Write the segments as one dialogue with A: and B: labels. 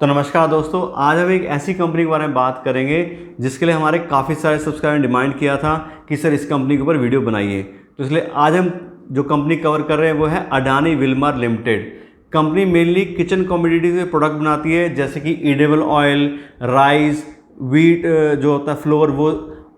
A: तो नमस्कार दोस्तों, आज हम एक ऐसी कंपनी के बारे में बात करेंगे जिसके लिए हमारे काफ़ी सारे सब्सक्राइबर ने डिमांड किया था कि सर इस कंपनी के ऊपर वीडियो बनाइए। तो इसलिए आज हम जो कंपनी कवर कर रहे हैं वो है Adani Wilmar Limited. Company mainly kitchen commodities के प्रोडक्ट बनाती है, जैसे कि ईडेबल ऑयल, राइस, व्हीट जो होता है फ्लोर, वो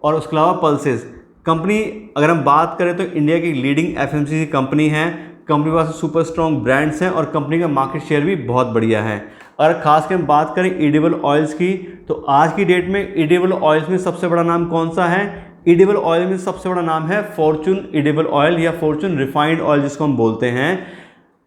A: और उसके अलावा पल्सेस। कंपनी अगर हम बात करें तो इंडिया की लीडिंग एफएमसीजी कंपनी है। कंपनी के पास सुपर स्ट्रॉन्ग ब्रांड्स हैं और कंपनी का मार्केट शेयर भी बहुत बढ़िया है। अगर खास कर हम बात करें ईडेबल ऑयल्स की, तो आज की डेट में ईडेबल ऑयल्स में सबसे बड़ा नाम कौन सा है? ईडेबल ऑयल में सबसे बड़ा नाम है फॉर्चून ईडेबल ऑयल या फॉर्चून रिफाइंड ऑयल जिसको हम बोलते हैं।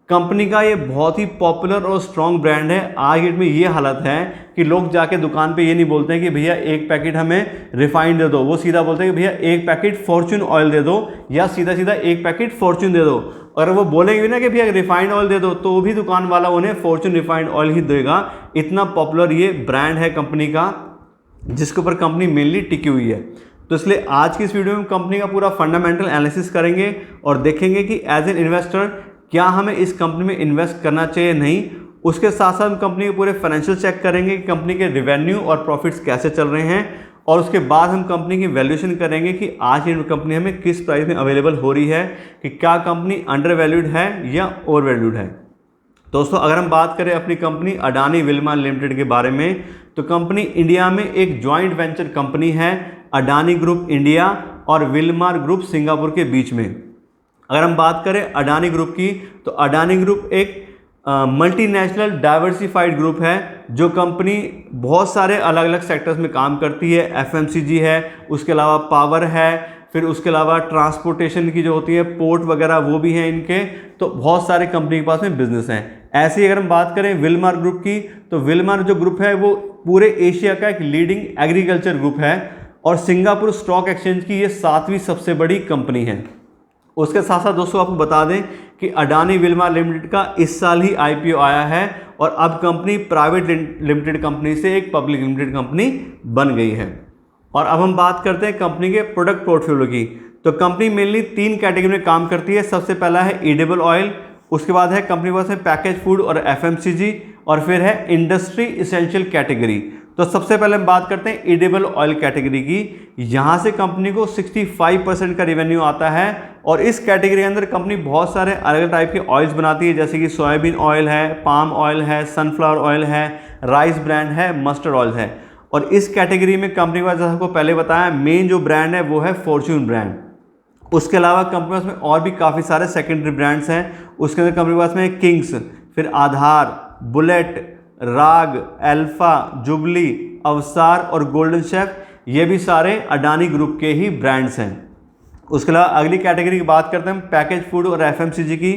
A: कंपनी का ये बहुत ही पॉपुलर और स्ट्रॉन्ग ब्रांड है। आज डेट में ये हालत है कि लोग जाके दुकान पे ये नहीं बोलते हैं कि भैया एक पैकेट हमें रिफाइंड दे दो, वो सीधा बोलते हैं कि भैया एक पैकेट फॉर्चून ऑयल दे दो या सीधा सीधा एक पैकेट फॉर्चून दे दो। अगर वो बोलेंगे भी ना कि भैया रिफाइंड ऑयल दे दो, तो वो भी दुकान वाला उन्हें फॉर्चून रिफाइंड ऑयल ही देगा। इतना पॉपुलर ये ब्रांड है कंपनी का, जिसके ऊपर कंपनी मेनली टिकी हुई है। तो इसलिए आज की इस वीडियो में कंपनी का पूरा फंडामेंटल एनालिसिस करेंगे और देखेंगे कि एज एन इन्वेस्टर क्या हमें इस कंपनी में इन्वेस्ट करना चाहिए, नहीं। उसके साथ साथ हम कंपनी के पूरे फाइनेंशियल चेक करेंगे कि कंपनी के रेवेन्यू और प्रॉफिट्स कैसे चल रहे हैं, और उसके बाद हम कंपनी की वैल्यूएशन करेंगे कि आज ये कंपनी हमें किस प्राइस में अवेलेबल हो रही है, कि क्या कंपनी अंडर वैल्यूड है या ओवर वैल्यूड है। दोस्तों, अगर हम बात करें अपनी कंपनी अडानी विल्मार लिमिटेड के बारे में, तो कंपनी इंडिया में एक जॉइंट वेंचर कंपनी है अडानी ग्रुप इंडिया और विल्मार ग्रुप सिंगापुर के बीच में। अगर हम बात करें अडानी ग्रुप की, तो अडानी ग्रुप एक मल्टीनेशनल डाइवर्सिफाइड ग्रुप है। जो कंपनी बहुत सारे अलग अलग सेक्टर्स में काम करती है। एफएमसीजी है, उसके अलावा पावर है, फिर उसके अलावा ट्रांसपोर्टेशन की जो होती है, पोर्ट वगैरह वो भी हैं इनके। तो बहुत सारे कंपनी के पास में बिजनेस हैं। ऐसे ही अगर हम बात करें विल्मार ग्रुप की, तो विल्मार जो ग्रुप है वो पूरे एशिया का एक लीडिंग एग्रीकल्चर ग्रुप है और सिंगापुर स्टॉक एक्सचेंज की ये 7वीं सबसे बड़ी कंपनी है। उसके साथ साथ दोस्तों आपको बता दें कि अडानी विल्मार लिमिटेड का इस साल ही आईपीओ आया है और अब कंपनी प्राइवेट लिमिटेड कंपनी से एक पब्लिक लिमिटेड कंपनी बन गई है। और अब हम बात करते हैं कंपनी के प्रोडक्ट पोर्टफोलियो की। तो कंपनी मेनली 3 कैटेगरी में काम करती है। सबसे पहला है ईडेबल ऑयल, उसके बाद है कंपनी के पास में पैकेज फूड और एफएमसीजी, और फिर है इंडस्ट्री इसेंशियल कैटेगरी। तो सबसे पहले हम बात करते हैं ईडेबल ऑयल कैटेगरी की। यहाँ से कंपनी को 65% का रेवेन्यू आता है और इस कैटेगरी के अंदर कंपनी बहुत सारे अलग अलग टाइप के ऑयल्स बनाती है, जैसे कि सोयाबीन ऑयल है, पाम ऑयल है, सनफ्लावर ऑयल है, राइस ब्रांड है, मस्टर्ड ऑयल है। और इस कैटेगरी में कंपनी के पास, जैसा आपको पहले बताया, मेन जो ब्रांड है वो है फॉर्चून ब्रांड। उसके अलावा कंपनी के पास में और भी काफ़ी सारे सेकेंडरी ब्रांड्स हैं। उसके अंदर कंपनी के पास में किंग्स, फिर आधार, बुलेट, राग, अल्फा, जुबली, अवसार और गोल्डन शेफ, ये भी सारे अडानी ग्रुप के ही ब्रांड्स हैं। उसके अलावा अगली कैटेगरी की बात करते हैं पैकेज फूड और एफएमसीजी की।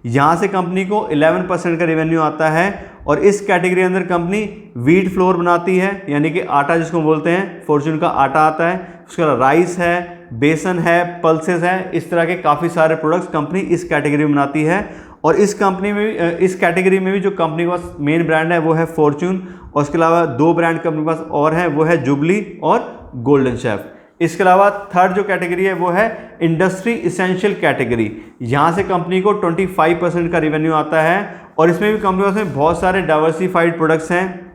A: यहाँ से कंपनी को 11% का रेवेन्यू आता है और इस कैटेगरी के अंदर कंपनी व्हीट फ्लोर बनाती है, यानी कि आटा जिसको बोलते हैं, फॉर्चून का आटा आता है। उसके अलावा राइस है, बेसन है, पल्सेस है, इस तरह के काफ़ी सारे प्रोडक्ट्स कंपनी इस कैटेगरी में बनाती है। और इस कंपनी में भी, इस कैटेगरी में भी जो कंपनी के पास मेन ब्रांड है वो है फॉर्चून, और उसके अलावा 2 ब्रांड कंपनी के पास और हैं, वो है जुबली और गोल्डन शेफ। इसके अलावा थर्ड जो कैटेगरी है वो है इंडस्ट्री इसेंशियल कैटेगरी। यहाँ से कंपनी को 25% का रेवेन्यू आता है और इसमें भी कंपनी के पास में बहुत सारे डाइवर्सिफाइड प्रोडक्ट्स हैं।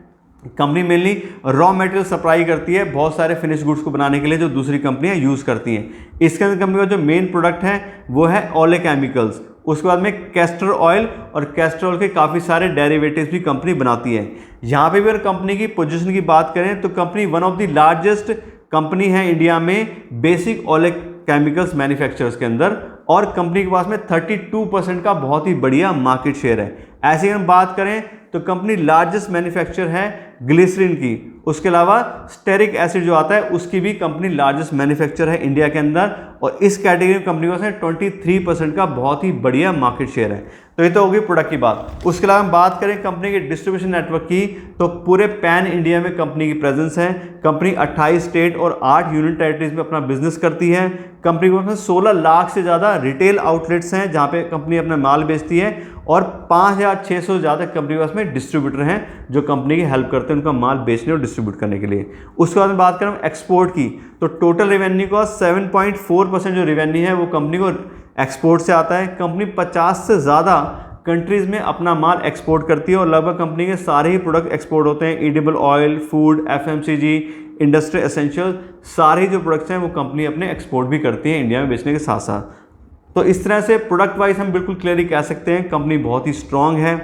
A: Company mainly raw material supply करती है बहुत सारे फिनिश गुड्स को बनाने के लिए जो दूसरी कंपनियां यूज़ करती हैं। इसके अंदर कंपनी का जो मेन प्रोडक्ट है वो है ओले केमिकल्स। उसके बाद में कैस्टर ऑयल, और कैस्टर ऑयल के काफ़ी सारे डेरिवेटिव्स भी कंपनी बनाती है। यहाँ पे भी अगर कंपनी की पोजीशन की बात करें तो company one of the largest company है इंडिया में बेसिक ओले केमिकल्स मैन्युफैक्चरर्स के अंदर, और कंपनी के पास में 32% का बहुत ही बढ़िया मार्केट शेयर है। ऐसे हम बात करें तो कंपनी लार्जेस्ट मैन्युफैक्चरर है ग्लिसरीन की। उसके अलावा स्टेरिक एसिड जो आता है उसकी भी कंपनी लार्जेस्ट मैन्युफैक्चरर है इंडिया के अंदर, और इस कैटेगरी में कंपनी के पास में 23% का बहुत ही बढ़िया मार्केट शेयर है। तो ये तो होगी प्रोडक्ट की बात। उसके अलावा हम बात करें कंपनी के डिस्ट्रीब्यूशन नेटवर्क की, तो पूरे पैन इंडिया में कंपनी की प्रेजेंस है। कंपनी 28 स्टेट और 8 यूनियन टेरिटरीज में अपना बिजनेस करती है। कंपनी के पास में 16 लाख से ज़्यादा रिटेल आउटलेट्स हैं जहाँ पे कंपनी अपना माल बेचती है, और 5600 से ज़्यादा कंपनी के पास में डिस्ट्रीब्यूटर हैं जो कंपनी की हेल्प करते हैं उनका माल बेचने और डिस्ट्रीब्यूट करने के लिए। उसके बाद में बात करें एक्सपोर्ट की, तो टोटल रेवेन्यू का 7.4% जो रेवेन्यू है वो कंपनी को एक्सपोर्ट से आता है। कंपनी 50 से ज़्यादा कंट्रीज़ में अपना माल एक्सपोर्ट करती है और लगभग कंपनी के सारे ही प्रोडक्ट एक्सपोर्ट होते हैं। Edible oil, food, FMCG, industry essential, सारे जो प्रोडक्ट्स हैं वो कंपनी अपने एक्सपोर्ट भी करती है इंडिया में बेचने के साथ साथ। तो इस तरह से प्रोडक्ट वाइज हम बिल्कुल क्लियरली कह सकते हैं कंपनी बहुत ही स्ट्रांग है,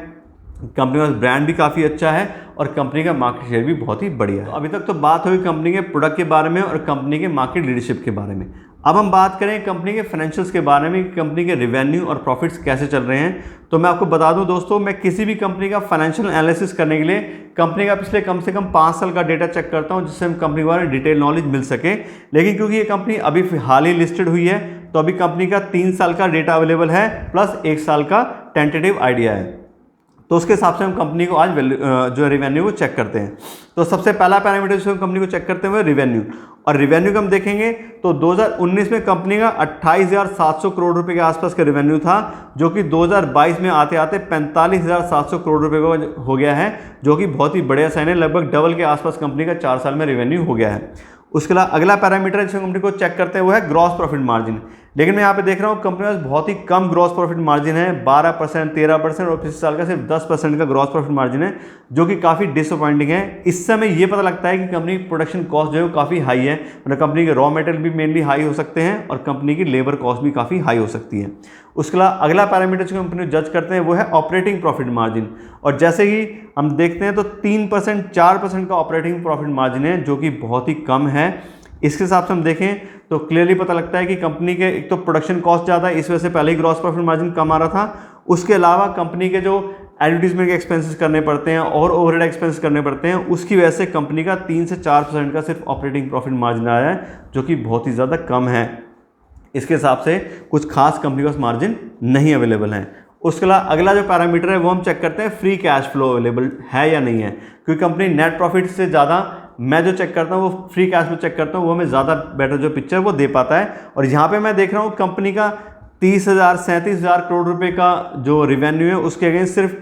A: कंपनी का ब्रांड भी काफ़ी अच्छा है और कंपनी का मार्केट शेयर भी बहुत ही बढ़िया है। तो अभी तक तो बात हुई कंपनी के प्रोडक्ट के बारे में और कंपनी के मार्केट लीडरशिप के बारे में। अब हम बात करें कंपनी के फाइनेंशियल्स के बारे में कि कंपनी के रेवेन्यू और प्रॉफिट्स कैसे चल रहे हैं। तो मैं आपको बता दूं दोस्तों, मैं किसी भी कंपनी का फाइनेंशियल एनालिसिस करने के लिए कंपनी का पिछले कम से कम 5 साल का डेटा चेक करता हूं, जिससे हम कंपनी के बारे में डिटेल नॉलेज मिल सके। लेकिन क्योंकि ये कंपनी अभी हाल ही लिस्टेड हुई है तो अभी कंपनी का 3 साल का डेटा अवेलेबल है प्लस 1 साल का टेंटेटिव आइडिया है। तो उसके हिसाब से हम कंपनी को आज जो रेवेन्यू को चेक करते हैं। तो सबसे पहला पैरामीटर जो हम कंपनी को चेक करते हैं रेवेन्यू, और रेवेन्यू का हम देखेंगे तो 2019 में कंपनी का 28,700 करोड़ रुपए के आसपास का रेवेन्यू था, जो कि 2022 में आते आते 45,700 करोड़ रुपए का हो गया है, जो कि बहुत ही बढ़िया साइन है। लगभग डबल के आसपास कंपनी का 4 साल में रेवेन्यू हो गया है। उसके अलावा अगला पैरामीटर जिसे कंपनी को चेक करते हैं वो है ग्रॉस प्रॉफिट मार्जिन। लेकिन मैं यहाँ पे देख रहा हूँ कंपनी में बहुत ही कम ग्रॉस प्रॉफिट मार्जिन है, 12%, 13% और पिछले साल का सिर्फ 10% का ग्रॉस प्रॉफिट मार्जिन है, जो कि काफ़ी डिसअपॉइंटिंग है। इससे हमें ये पता लगता है कि कंपनी की प्रोडक्शन कॉस्ट जो है वो काफ़ी हाई है, मतलब कंपनी के रॉ मटेरियल भी मेनली हाई हो सकते हैं और कंपनी की लेबर कॉस्ट भी काफ़ी हाई हो सकती है। उसके अलावा अगला पैरामीटर जो कंपनी जज करते हैं वो है ऑपरेटिंग प्रॉफिट मार्जिन, और जैसे ही हम देखते हैं तो 3%, 4% का ऑपरेटिंग प्रॉफिट मार्जिन है, जो कि बहुत ही कम है। इसके हिसाब से हम देखें तो क्लियरली पता लगता है कि कंपनी के एक तो प्रोडक्शन कॉस्ट ज़्यादा है, इस वजह से पहले ही ग्रॉस प्रॉफिट मार्जिन कम आ रहा था। उसके अलावा कंपनी के जो एडवर्टीजमेंट के एक्सपेंसेस करने पड़ते हैं और ओवरहेड एक्सपेंसेस करने पड़ते हैं, उसकी वजह से कंपनी का 3 से 4% का सिर्फ ऑपरेटिंग प्रॉफिट मार्जिन आया है, जो कि बहुत ही ज़्यादा कम है। इसके हिसाब से कुछ खास कंपनी का मार्जिन नहीं अवेलेबल है। उसके अलावा अगला जो पैरामीटर है वो हम चेक करते हैं फ्री कैश फ्लो अवेलेबल है या नहीं है, क्योंकि कंपनी नेट प्रॉफिट से ज़्यादा मैं जो चेक करता हूँ वो फ्री कैश फ्लो चेक करता हूँ, वो हमें ज़्यादा बेटर जो पिक्चर वो दे पाता है। और यहाँ पे मैं देख रहा हूँ कंपनी का 37,000 करोड़ रुपए का जो रिवेन्यू है उसके अगेंस्ट सिर्फ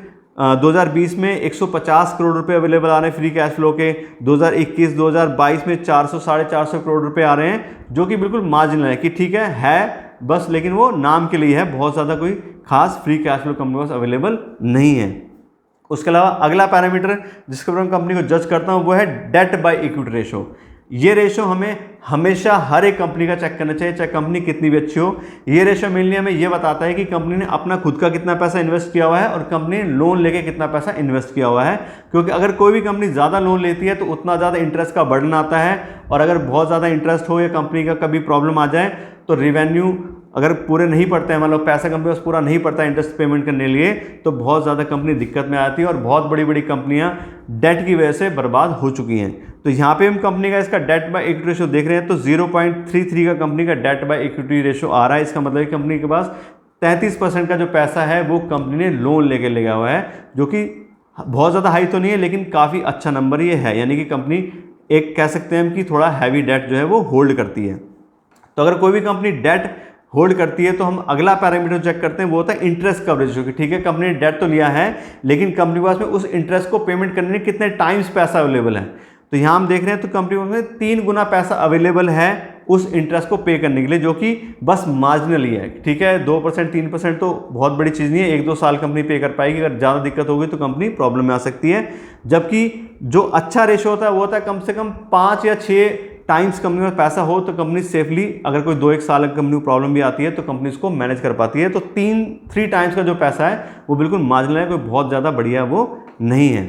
A: 2020 में 150 करोड़ रुपए अवेलेबल आ रहे हैं फ्री कैश फ्लो के। 2021-2022 में 400-450 करोड़ रुपए आ रहे हैं, जो कि बिल्कुल मार्जिनल है कि ठीक है बस, लेकिन वो नाम के लिए है, बहुत ज़्यादा कोई खास फ्री कैश फ्लो कंपनी के पास अवेलेबल नहीं है। उसके अलावा अगला पैरामीटर जिसके ऊपर मैं कंपनी को जज करता हूँ वो है डेट बाय इक्विटी रेशो। ये रेशो हमें हमेशा हर एक कंपनी का चेक करना चाहिए, चाहे कंपनी कितनी भी अच्छी हो। ये रेशो मेनली हमें ये बताता है कि कंपनी ने अपना खुद का कितना पैसा इन्वेस्ट किया हुआ है और कंपनी ने लोन लेके कितना पैसा इन्वेस्ट किया हुआ है, क्योंकि अगर कोई भी कंपनी ज़्यादा लोन लेती है तो उतना ज़्यादा इंटरेस्ट का बर्डन आता है, और अगर बहुत ज़्यादा इंटरेस्ट हो या कंपनी का कभी प्रॉब्लम आ जाए तो रेवेन्यू अगर पूरे नहीं पड़ते हैं, मतलब पैसा कंपनी पास पूरा नहीं पड़ता है इंटरेस्ट पेमेंट करने के लिए, तो बहुत ज़्यादा कंपनी दिक्कत में आती है और बहुत बड़ी बड़ी कंपनियां डेट की वजह से बर्बाद हो चुकी हैं। तो यहाँ पे हम कंपनी का इसका डेट बाय इक्विटी रेशो देख रहे हैं तो 0.33 का कंपनी का डेट बाय इक्विटी रेशो आ रहा है। इसका मतलब कंपनी के पास 33% का जो पैसा है वो कंपनी ने लोन लेके ले गया हुआ है, जो कि बहुत ज़्यादा हाई तो नहीं है लेकिन काफ़ी अच्छा नंबर ये है, यानी कि कंपनी एक कह सकते हैं हम कि थोड़ा हैवी डेट जो है वो होल्ड करती है। तो अगर कोई भी कंपनी डेट होल्ड करती है तो हम अगला पैरामीटर चेक करते हैं वो होता है इंटरेस्ट कवरेज, जो कि ठीक है कंपनी ने डेट तो लिया है लेकिन कंपनी के पास में उस इंटरेस्ट को पेमेंट करने में कितने टाइम्स पैसा अवेलेबल है। तो यहाँ हम देख रहे हैं तो कंपनी के पास में 3 गुना पैसा अवेलेबल है उस इंटरेस्ट को पे करने के लिए, जो कि बस मार्जिनली है। ठीक है 2% 3% तो बहुत बड़ी चीज़ नहीं है, 1-2 साल कंपनी पे कर पाएगी, अगर ज़्यादा दिक्कत होगी तो कंपनी प्रॉब्लम में आ सकती है। जबकि जो अच्छा रेशो होता है वो होता है कम से कम 5 या 6 टाइम्स कंपनी में पैसा हो तो कंपनी सेफली, अगर कोई 2-1 साल कंपनी को प्रॉब्लम भी आती है तो कंपनी उसको मैनेज कर पाती है। तो 3 टाइम्स का जो पैसा है वो बिल्कुल मार्जिनल है, कोई बहुत ज़्यादा बढ़िया वो नहीं है।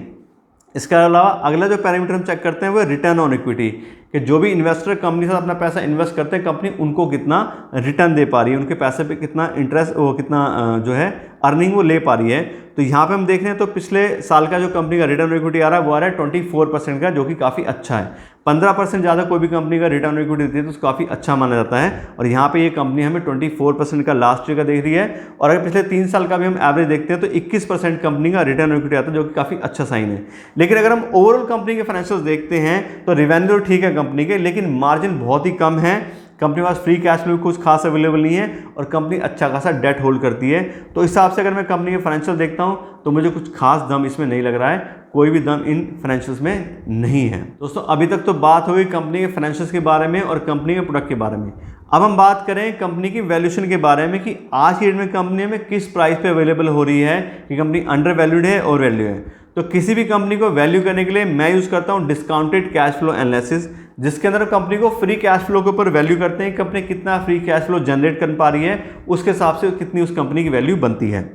A: इसके अलावा अगला जो पैरामीटर हम चेक करते हैं वो रिटर्न ऑन इक्विटी, कि जो भी इन्वेस्टर कंपनी से अपना पैसा इन्वेस्ट करते हैं कंपनी उनको कितना रिटर्न दे पा रही है, उनके पैसे पे कितना इंटरेस्ट, वो कितना जो है अर्निंग वो ले पा रही है। तो यहाँ पे हम देख रहे हैं तो पिछले साल का जो कंपनी का रिटर्न ऑन इक्विटी आ रहा है वो आ रहा है 24% का, जो कि काफ़ी अच्छा है। 15% ज़्यादा कोई भी कंपनी का रिटर्न ऑन इक्विटी देती है तो उसको काफ़ी अच्छा माना जाता है, और यहाँ पे ये कंपनी हमें 24% का लास्ट ईयर का देख रही है। और अगर पिछले 3 साल का भी हम एवरेज देखते हैं तो 21% कंपनी का रिटर्न ऑन इक्विटी आता है, जो कि काफ़ी अच्छा साइन है। लेकिन अगर हम ओवरऑल कंपनी के फाइनेंशियल्स देखते हैं तो रेवेन्यू ठीक है कंपनी के, लेकिन मार्जिन बहुत ही कम है। कंपनी के पास फ्री कैश फ्लो कुछ खास अवेलेबल नहीं है और कंपनी अच्छा खासा डेट होल्ड करती है। तो इस हिसाब से अगर मैं कंपनी के फाइनेंशियल देखता हूं तो मुझे कुछ खास दम इसमें नहीं लग रहा है। कोई भी दम इन फाइनेंशियल्स में नहीं है। दोस्तों अभी तक तो बात हो गई कंपनी के फाइनेंशियल्स के बारे में और कंपनी के प्रोडक्ट के बारे में। अब हम बात करें कंपनी की वैल्यूएशन के बारे में कि आज की डेट में कंपनी में किस प्राइस पे अवेलेबल हो रही है, कि कंपनी अंडर वैल्यूड है और वैल्यू है। तो किसी भी कंपनी को वैल्यू करने के लिए मैं यूज़ करता हूँ डिस्काउंटेड कैश फ्लो एनालिसिस, जिसके अंदर कंपनी को फ्री कैश फ्लो के ऊपर वैल्यू करते हैं, कंपनी कितना फ्री कैश फ्लो जनरेट कर पा रही है, उसके हिसाब से कितनी उस कंपनी की वैल्यू बनती है।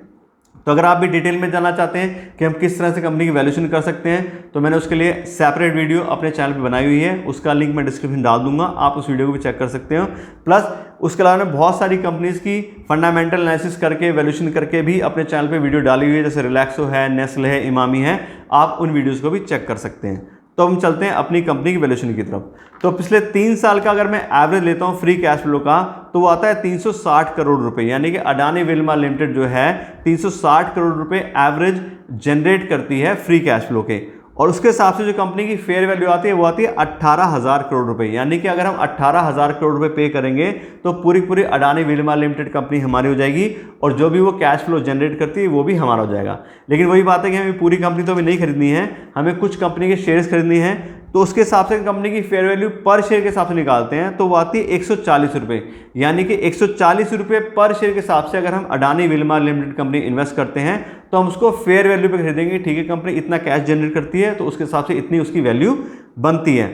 A: तो अगर आप भी डिटेल में जानना चाहते हैं कि हम किस तरह से कंपनी की वैल्यूएशन कर सकते हैं, तो मैंने उसके लिए सेपरेट वीडियो अपने चैनल पे बनाई हुई है, उसका लिंक मैं डिस्क्रिप्शन डाल दूंगा, आप उस वीडियो को भी चेक कर सकते हो। प्लस उसके अलावा मैंने बहुत सारी कंपनीज की फंडामेंटल एनालिसिस करके वैल्यूएशन करके भी अपने चैनल पे वीडियो डाली हुई है, जैसे रिलैक्सो है, नेस्ले है, इमामी है, आप उन वीडियोज़ को भी चेक कर सकते हैं। तो हम चलते हैं अपनी कंपनी की वैल्यूएशन की तरफ। तो पिछले 3 साल का अगर मैं एवरेज लेता हूं फ्री कैश फ्लो का, तो वो आता है 360 करोड़ रुपए, यानी कि अडानी विल्मा लिमिटेड जो है 360 करोड़ रुपए एवरेज जनरेट करती है फ्री कैश फ्लो के। और उसके हिसाब से जो कंपनी की फेयर वैल्यू आती है वो आती है 18,000 करोड़ रुपए, यानी कि अगर हम 18,000 करोड़ रुपए पे करेंगे तो पूरी अडानी विल्मा लिमिटेड कंपनी हमारी हो जाएगी और जो भी वो कैश फ्लो जनरेट करती है वो भी हमारा हो जाएगा। लेकिन वही बात है कि हमें पूरी कंपनी तो अभी नहीं खरीदनी है, हमें कुछ कंपनी के शेयर्स खरीदनी है, तो उसके हिसाब से कंपनी की फेयर वैल्यू पर शेयर के हिसाब से निकालते हैं, तो वो आती है 140 रुपये, यानी कि 140 रुपये पर शेयर के हिसाब से अगर हम Adani Wilma limited company invest करते हैं तो हम उसको फेयर वैल्यू पे खरीदेंगे। ठीक है, कंपनी इतना कैश जनरेट करती है तो उसके हिसाब से इतनी उसकी वैल्यू बनती है।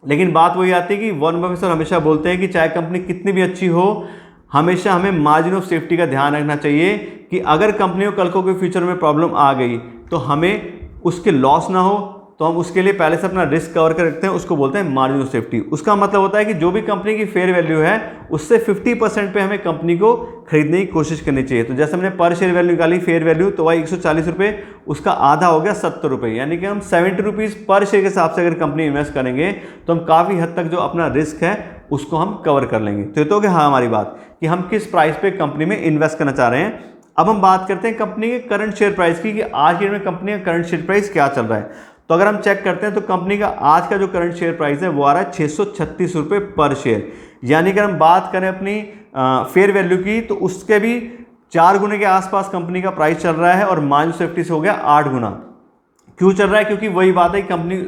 A: लेकिन बात वही आती है कि वॉरेन बफेट सर हमेशा बोलते हैं कि चाहे कंपनी कितनी भी अच्छी हो, हमेशा हमें मार्जिन ऑफ सेफ्टी का ध्यान रखना चाहिए कि अगर कंपनी को कल को कोई फ्यूचर में प्रॉब्लम आ गई तो हमें उसके लॉस ना हो, तो हम उसके लिए पहले से अपना रिस्क कवर कर रखते हैं, उसको बोलते हैं मार्जिन ऑफ सेफ्टी। उसका मतलब होता है कि जो भी कंपनी की फेयर वैल्यू है उससे 50% पे हमें कंपनी को खरीदने की कोशिश करनी चाहिए। तो जैसे हमने पर शेयर वैल्यू निकाली फेयर वैल्यू, तो वही 140 रुपये, उसका आधा हो गया 70 रुपये, यानी कि हम 70 रुपीज़ पर शेयर के हिसाब से अगर कंपनी इन्वेस्ट करेंगे तो हम काफ़ी हद तक जो अपना रिस्क है उसको हम कवर कर लेंगे। तो ये तो कि हाँ हमारी बात कि हम किस प्राइस पे कंपनी में इन्वेस्ट करना चाह रहे हैं। अब हम बात करते हैं कंपनी के करंट शेयर प्राइस की, कि आज की डेट में कंपनी का करंट शेयर प्राइस क्या चल रहा है। तो अगर हम चेक करते हैं तो कंपनी का आज का जो करंट शेयर प्राइस है वो आ रहा है 636 रुपये पर शेयर, यानी कि अगर हम बात करें अपनी फेयर वैल्यू की तो उसके भी 4 गुने के आसपास कंपनी का प्राइस चल रहा है और मार्जिन सेफ्टी से हो गया 8 गुना। क्यों चल रहा है? क्योंकि वही बात है कि कंपनी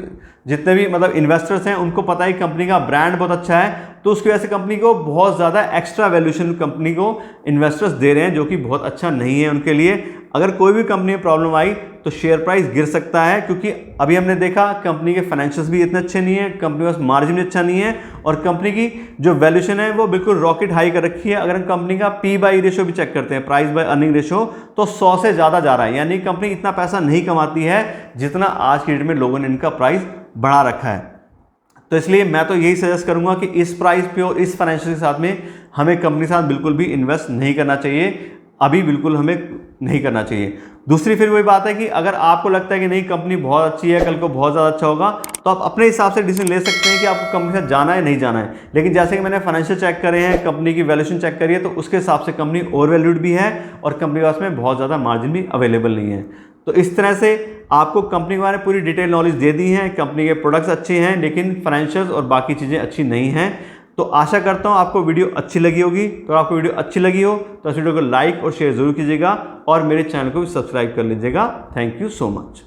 A: जितने भी मतलब इन्वेस्टर्स हैं उनको पता है कि कंपनी का ब्रांड बहुत अच्छा है, तो उसकी वजह से कंपनी को बहुत ज़्यादा एक्स्ट्रा वैल्यूएशन कंपनी को इन्वेस्टर्स दे रहे हैं, जो कि बहुत अच्छा नहीं है उनके लिए। अगर कोई भी कंपनी में प्रॉब्लम आई तो शेयर प्राइस गिर सकता है, क्योंकि अभी हमने देखा कंपनी के फाइनेंशियल्स भी इतने अच्छे नहीं है, कंपनी का मार्जिन भी अच्छा नहीं है और कंपनी की जो वैल्यूएशन है वो बिल्कुल रॉकेट हाई कर रखी है। अगर हम कंपनी का पी बाई रेशो भी चेक करते हैं, प्राइस बाय अर्निंग रेशो, तो 100 से ज़्यादा जा रहा है, यानी कंपनी इतना पैसा नहीं कमाती है जितना आज की डेट में लोगों ने इनका प्राइस बढ़ा रखा है। तो इसलिए मैं तो यही सजेस्ट करूंगा कि इस प्राइस पे और इस फाइनेंशियल के साथ में हमें कंपनी के साथ बिल्कुल भी इन्वेस्ट नहीं करना चाहिए, अभी बिल्कुल हमें नहीं करना चाहिए। दूसरी फिर वही बात है कि अगर आपको लगता है कि नहीं कंपनी बहुत अच्छी है, कल को बहुत ज़्यादा अच्छा होगा, तो आप अपने हिसाब से डिसीजन ले सकते हैं कि आपको कंपनी के साथ जाना है नहीं जाना है। लेकिन जैसे कि मैंने फाइनेंशियल चेक करे हैं, कंपनी की वैल्यूएशन चेक करी है, तो उसके हिसाब से कंपनी ओवर वैल्यूड भी है और कंपनी के पास में बहुत ज़्यादा मार्जिन भी अवेलेबल नहीं है। तो इस तरह से आपको कंपनी के बारे में पूरी डिटेल नॉलेज दे दी है। कंपनी के प्रोडक्ट्स अच्छे हैं लेकिन फाइनेंशियल्स और बाकी चीज़ें अच्छी नहीं हैं। तो आशा करता हूँ आपको वीडियो अच्छी लगी होगी। तो आपको वीडियो अच्छी लगी हो तो इस वीडियो को लाइक और शेयर जरूर कीजिएगा और मेरे चैनल को भी सब्सक्राइब कर लीजिएगा। Thank you so much.